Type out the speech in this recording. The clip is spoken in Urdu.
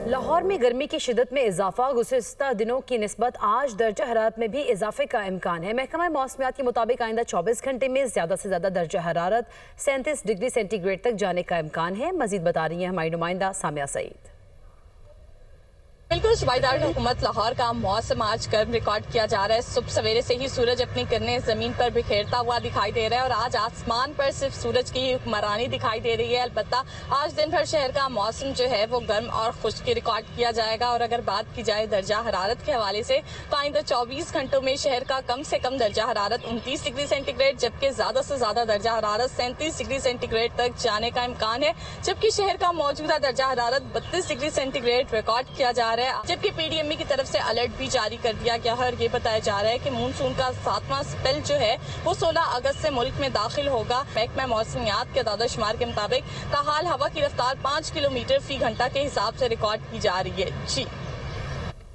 لاہور میں گرمی کی شدت میں اضافہ، گزشتہ دنوں کی نسبت آج درجہ حرارت میں بھی اضافے کا امکان ہے۔ محکمہ موسمیات کے مطابق آئندہ 24 گھنٹے میں زیادہ سے زیادہ درجہ حرارت 37 ڈگری سینٹی گریڈ تک جانے کا امکان ہے۔ مزید بتا رہی ہیں ہماری نمائندہ سامیہ سعید۔ بالکل، صوبائی دارالحکومت لاہور کا موسم آج گرم ریکارڈ کیا جا رہا ہے۔ صبح سویرے سے ہی سورج اپنی کرنیں زمین پر بکھیرتا ہوا دکھائی دے رہا ہے اور آج آسمان پر صرف سورج کی حکمرانی دکھائی دے رہی ہے۔ البتہ آج دن بھر شہر کا موسم جو ہے وہ گرم اور خشک ریکارڈ کیا جائے گا، اور اگر بات کی جائے درجہ حرارت کے حوالے سے تو آئندہ 24 گھنٹوں میں شہر کا کم سے کم درجہ حرارت 29 ڈگری سینٹی گریڈ جبکہ زیادہ سے زیادہ درجہ حرارت 37 ڈگری سینٹی گریڈ تک جانے کا امکان ہے، جبکہ شہر کا موجودہ درجہ حرارت 32 ڈگری سینٹی گریڈ ریکارڈ کیا جا رہا ہے، جبکہ پی ڈی ایم ای کی طرف سے الرٹ بھی جاری کر دیا گیا ہے اور یہ بتایا جا رہا ہے کہ مونسون کا 7واں سپیل جو ہے وہ 16 اگست سے ملک میں داخل ہوگا۔ محکمہ موسمیات کے اعداد و شمار کے مطابق تاحال ہوا کی رفتار 5 کلومیٹر فی گھنٹہ کے حساب سے ریکارڈ کی جا رہی ہے۔ جی